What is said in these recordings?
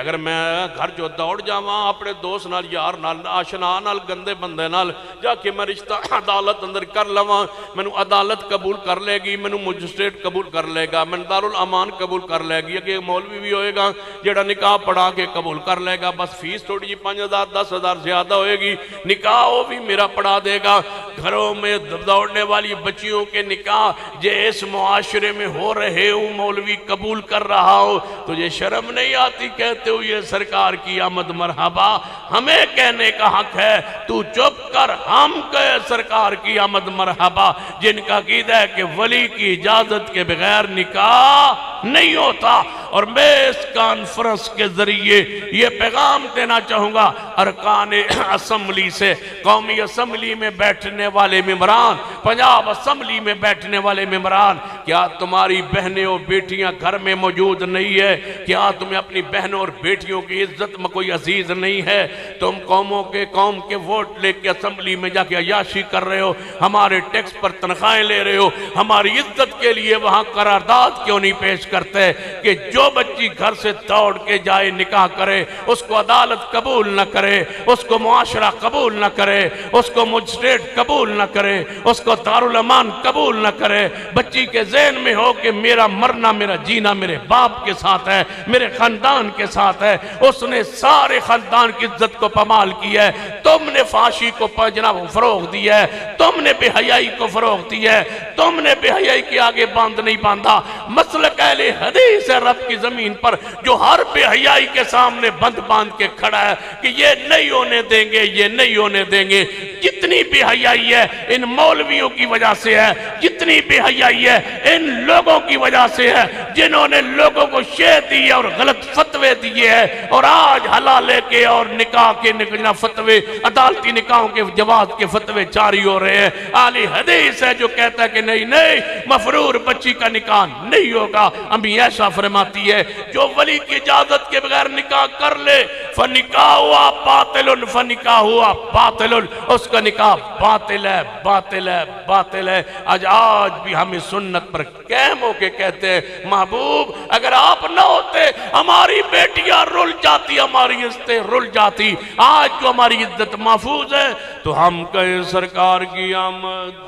اگر میں گھر جو دوڑ جاواں اپنے دوست نال یار نال آشنا نال گندے بندے نال جا کے میں رشتہ عدالت اندر کر لواں مینوں عدالت قبول کر لے گی مینوں مجسٹریٹ قبول کر لے گا میں دارالامان قبول کر لے گی کہ مولوی بھی ہوئے گا جڑا نکاح پڑھا کے قبول کر لے گا بس فیس تھوڑی جی 5,000 10,000 زیادہ ہوئے گی نکاح وہ بھی میرا پڑھا دے گا گھروں میں دوڑنے والی بچیوں کے نکاح اس معاشرے میں ہو رہے ہوں مولوی قبول کر رہا ہو تجھے شرم نہیں آتی کہتے ہو یہ سرکار کی آمد مرحبا ہمیں کہنے کا حق ہے تو چپ کر ہم کہے سرکار کی آمد مرحبا جن کا عقیدہ ہے کہ ولی کی اجازت کے بغیر نکاح نہیں ہوتا اور میں اس کانفرنس کے ذریعے یہ پیغام دینا چاہوں گا ارکان اسمبلی سے قومی اسمبلی میں بیٹھنے والے ممبران پنجاب اسمبلی میں بیٹھنے والے ممبران کیا تمہاری بہنیں اور بیٹیاں گھر میں موجود نہیں ہے کیا تمہیں اپنی بہنوں اور بیٹیوں کی عزت میں کوئی عزیز نہیں ہے تم قوم کے ووٹ لے کے اسمبلی میں جا کے عیاشی کر رہے ہو ہمارے ٹیکس پر تنخواہیں لے رہے ہو ہماری عزت کے لیے وہاں قرارداد کیوں نہیں پیش کرتے کہ جو بچی گھر سے دوڑ کے جائے نکاح کرے اس کو عدالت قبول نہ کرے اس کو معاشرہ قبول نہ کرے اس کو مجسٹریٹ قبول نہ کرے اس کو دارالامان قبول نہ کرے بچی کے ذہن میں ہو کہ میرا مرنا میرا جینا میرے باپ کے ساتھ ہے میرے خاندان کے ساتھ ہے اس نے سارے خاندان کی عزت کو پامال کیا ہے تم نے فحاشی کو جناب فروغ دیا ہے تم نے بے حیائی کو فروغ دیا ہے تم نے بے حیائی کے آگے باندھ نہیں باندھا مسلک اہل حدیث ہے رب کی زمین پر جو ہر بے حیائی کے سامنے بند باندھ کے کھڑا ہے کہ یہ نہیں ہونے دیں گے یہ نہیں ہونے دیں گے جتنی بے حیائی ہے ان مولویوں کی وجہ سے ہے جتنی بے حیائی ہے ان لوگوں کی وجہ سے ہے جنہوں نے لوگوں کو شے دی اور غلط فتوے دیے ہیں اور آج حلالے کے اور نکاح کے فتوے عدالتی نکاحوں کے جواز کے فتوے جاری ہو رہے ہیں اہل حدیث ہے جو کہتا ہے کہ نہیں مفرور بچی کا نکاح نہیں ہوگا امی عائشہ فرماتی ہے جو ولی کی اجازت کے بغیر نکاح کر لے فنکاح ہوا باطل فنکاح ہوا باطل اس کا نکاح باطل ہے باطل ہے باطل ہے آج بھی ہمیں سنت پر قائم ہو کے کہتے ہیں محبوب اگر آپ نہ ہوتے ہماری بیٹیاں رل جاتی ہماری عزتیں رل جاتی آج جو ہماری عزت محفوظ ہے تو ہم کہیں سرکار کی آمد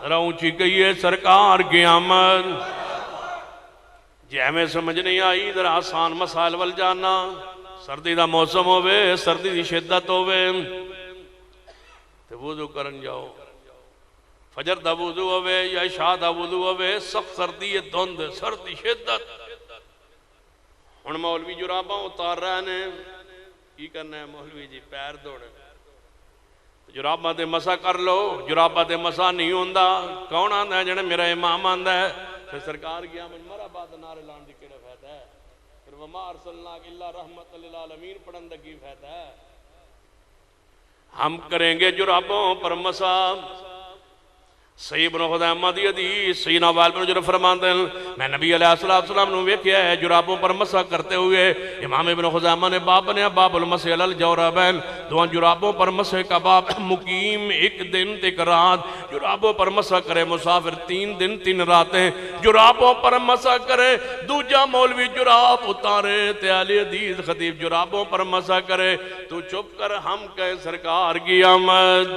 ذرا اونچی کہیے سرکار کی آمد جی ہمیں سمجھ نہیں آئی ذرا آسان مسائل وال جانا سردی دا موسم ہوئے سردی دی شدت ہوئے تو وضو کرن جاؤ فجر دا وضو ہوئے یا عشاء دا وضو ہوئے سخت سردی دھند سردی شدت ہن مولوی جراباں اتار رہے ہیں کی کرنا ہے مولوی جی پیر دوڑے جراباں دے مسا کر لو جراباں دے مسا نہیں ہوندہ کون آندہ ہے جنہیں میرا امام آندہ ہے پھر سرکار کیا من مرا بات نار لان دی کڑے فیدہ ہے پھر وما ارسلناک اللہ رحمت للعالمین پڑھندگی فیدہ ہے ہم کریں گے جرابوں پر مسا صحیح ابن خزیمہ دی حدیث سیدنا وائل بن حجر فرماتے ہیں میں نبی علیہ السلام نے ویکھیا ہے جرابوں پر مسح کرتے ہوئے امام ابن خزیمہ نے باب بنیا باب المسح علی الجوربین دو جرابوں پر مسح کا باب مقیم ایک دن ایک رات جرابوں پر مسح کرے مسافر 3 دن 3 راتیں جرابوں پر مسح کرے دوجا مولوی جراب اتارے تے اہل حدیث خطیب جرابوں پر مسح کرے تو چپ کر ہم کہے سرکار کی آمد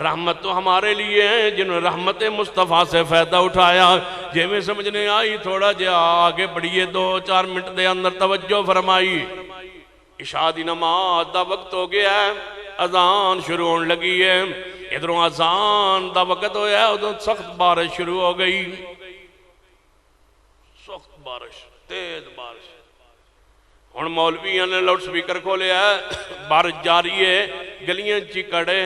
رحمت تو ہمارے لیے ہیں جنہوں نے رحمت مصطفیٰ سے فائدہ اٹھایا جے میں سمجھنے آئی تھوڑا جے آگے بڑھئے 2-4 منٹ دے اندر توجہ فرمائی عشاء دی نماز دا وقت ہو گیا ہے اذان شروع ہونے لگی ہے ادھروں اذان دا وقت ہو گیا ہے ادھر سخت بارش شروع ہو گئی سخت بارش تیز بارش ہن مولویاں نے لاؤڈ سپیکر کھولے ہے بارش جاری ہے گلیاں چکڑے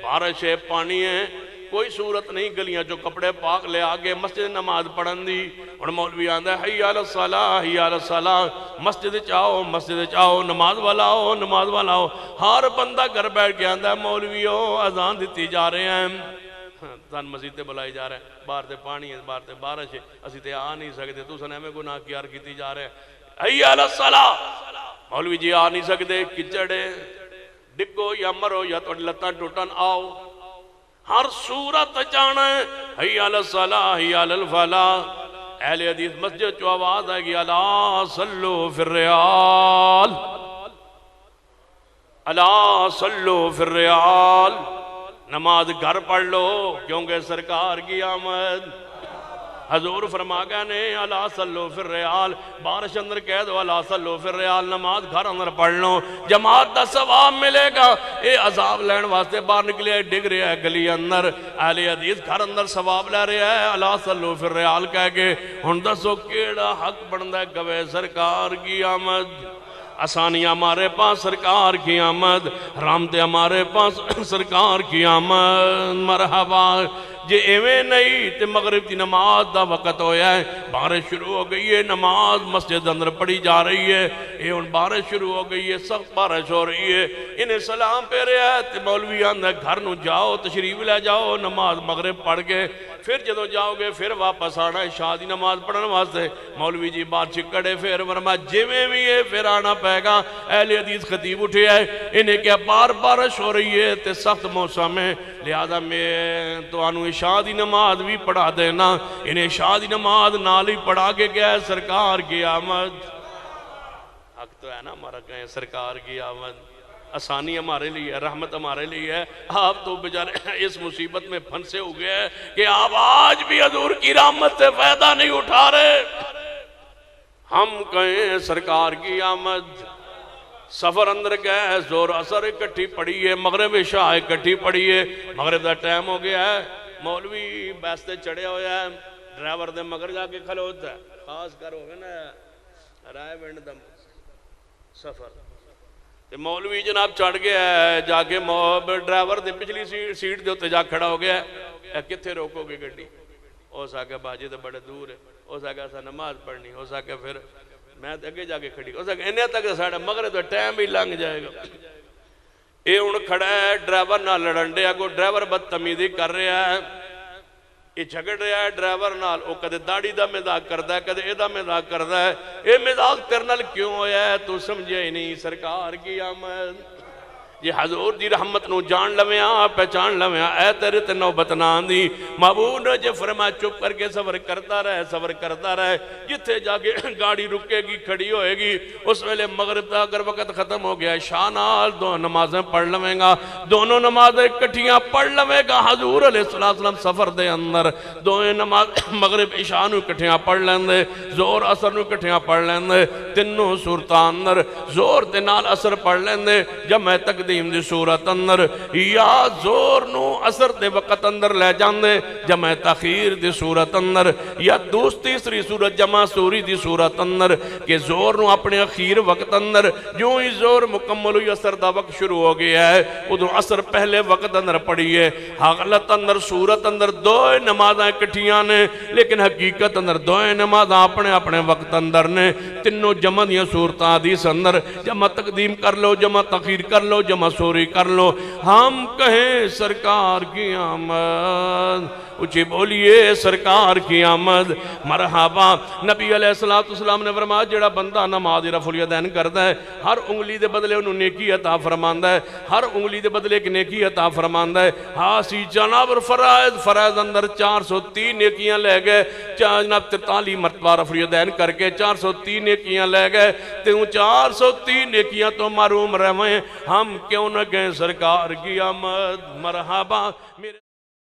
بارش ہے پانی ہے کوئی صورت نہیں گلیاں جو کپڑے پاک لے آگے مسجد نماز پڑھن دی اور مولوی آندہ ہے حی علی الصلاۃ حی علی الصلاۃ مسجد چاہو نماز والا ہو نماز والا ہو ہر بندہ گھر بیٹھ کے آندہ ہے مولوی ہو اذان دیتی جا رہے ہیں تن مسجد تے بلائی جا رہے ہیں باہر تے پانی ہے باہر تے بارش ہے اسی تے آ نہیں سکتے تو سنے میں گناہ کیار کیتی جا رہے ہیں حی علی الصلاۃ مولوی جی آ نہیں سکتے کچڑے ڈگو یا مرو یا تو لتاں ٹوٹن آؤ ہر صورت جانا ہے حی علی الصلاۃ حی علی الفلاح اہل حدیث مسجد جو آواز آئے گی الا صلو فی الرحال الا صلو فی الریال، نماز گھر پڑھ لو کیونکہ سرکار کی آمد۔ حضور فرما گئے نے الا صلو فی الریال، بارش اندر کہہ دو الا صلو فی الریال، نماز گھر اندر پڑھ لو، جماعت دا ثواب ملے گا۔ اے عذاب لین واسطے باہر نکلے ڈگ رہا ہے گلی اندر، اہل حدیث گھر اندر ثواب لے رہا ہے الا صلو فی الریال کہہ کے۔ ہن دسو کیڑا حق بندا ہے گوے سرکار کی آمد؟ آسانیاں ہمارے پاس سرکار کی آمد، رحمتیں ہمارے پاس سرکار کی آمد۔ مرحبا جے ایویں نہیں تے مغرب کی نماز دا وقت ہویا ہے، بارش شروع ہو گئی ہے، نماز مسجد اندر پڑھی جا رہی ہے، اے ان بارش شروع ہو گئی ہے، سخت بارش ہو رہی ہے، انہیں سلام پہ رہا ہے تے مولوی آندہ گھر نو جاؤ، تشریف لے جاؤ، نماز مغرب پڑھ کے پھر جدو جاؤ گے پھر واپس آنا ہے شادی نماز پڑھنے واسطے۔ مولوی جی بات چکڑے پھر ورما جویں بھی ہے پھر آنا پائے گا۔ اہل حدیث خطیب اٹھے ہے، انہیں کیا بار بارش ہو رہی ہے تے سخت موسم ہے، لہذا میں تو آنو عشاء دی نماز بھی پڑھا دینا۔ انہیں عشاء دی نماز نال ہی پڑھا کے گیا ہے سرکار کی آمد۔ حق تو ہے نا ہمارا کہیں سرکار کی آمد، آسانی ہمارے لیے ہے، رحمت ہمارے لیے ہے۔ آپ تو بیچارے اس مصیبت میں پھنسے ہو گئے ہیں کہ آپ آج بھی حضور کی رحمت سے فائدہ نہیں اٹھا رہے۔ ہم کہیں سرکار کی آمد، سفر اندر گئے، زور اثر اکٹھی پڑی ہے، مغرب عشاء اکٹھی پڑی ہے، مغرب دا ٹائم ہو گیا ہے، مولوی بیستے چڑھے ہوئے ہیں، ڈرائیور دے مگر جا کے کھلوتا ہے، خاص کر ہوگا نا رائے بینڈ دم سفر تے مولوی جناب چڑھ گیا ہے، جا کے ڈرائیور دے پچھلی سیٹ دے ہوتے جا کھڑا ہو گیا ہے، کتھے روکو گے گڈی؟ ہو سکے باجی تو بڑے دور ہے، ہو سکے ایسا نماز پڑھنی، ہو سکے پھر میں اگے جا کے کھڑی، ہو سکے انہیں تک ساڑھے مغرب تو ٹائم ہی لنگ جائے گا۔ یہ ہن کھڑا ہے ڈرائیور نہ لڑن دیا، کو ڈرائیور بدتمیزی کر رہا ہے، یہ جھگڑ رہا ہے ڈرائیور نال، وہ کدے داڑھی دا مذاق کردا ہے، کدے اے دا مذاق کردا ہے۔ اے مذاق تیرے نال کیوں ہویا ہے تو سمجھے ہی نہیں؟ سرکار کی آمد، یہ حضور دی رحمت نو جان لویاں، پہچان لویاں، اے تیرے تے نوبت نہ آندی۔ معبود نے جے فرمایا چپ کر کے صبر کرتا رہے، صبر کرتا رہے، جتھے جا کے گاڑی رکے گی کھڑی ہوئے گی، اس ویلے مغرب دا اگر وقت ختم ہو گیا، عشاء نال دو نمازیں پڑھ لویں گا، دونوں نمازیں کٹھیاں پڑھ لویں گا۔ حضور علیہ السلام سفر دے اندر دوئے نماز مغرب عشاء نو کٹھیاں پڑھ لیندے، زور اثر نو کٹھیاں پڑھ لیندے، تینوں صورتاں اندر زور دے نال اثر پڑھ لیندے، جمع تقدیم دی صورت اندر، یا زور نو اثر دے وقت اندر لے جاندے جمع تاخیر دی صورت اندر، یا تیسری صورت جمع سوری دی صورت اندر کہ زور نو اپنے اخیر وقت اندر جو ہی زور مکمل ہوئی اثر دا وقت شروع ہو گیا ہے، ادھر اثر پہلے وقت اندر پڑی ہے۔ حالت اندر صورت اندر دوئے نمازیں کٹھیاں نے، لیکن حقیقت اندر دوئے نمازیں اپنے اپنے وقت اندر نے، تینوں جمع دیا صورتاں حدیث اندر جمع تقدیم کر لو، جمع تاخیر کر لو، جمع سوری کر لو۔ ہم کہیں سرکار کی آمد، اچھی بولیے سرکار کی آمد، مرحبا۔ نبی علیہ السلام نے فرمایا جڑا بندہ نماز رفع الیدین کرتا ہے، ہر انگلی دے بدلے انہوں نیکی عطا فرماندا ہے، ہر انگلی دے بدلے ایک نیکی عطا فرماندا ہے۔ ہاں سی جناب فرائض اندر 403 نیکیاں لے گئے، جناب 43 مرتبہ رفع الیدین کر کے 403 نیکیاں لے گئے، تے ان 403 نیکیاں تو محروم رہے، ہم کیوں نہ کہیں سرکار کی آمد، مرحبا۔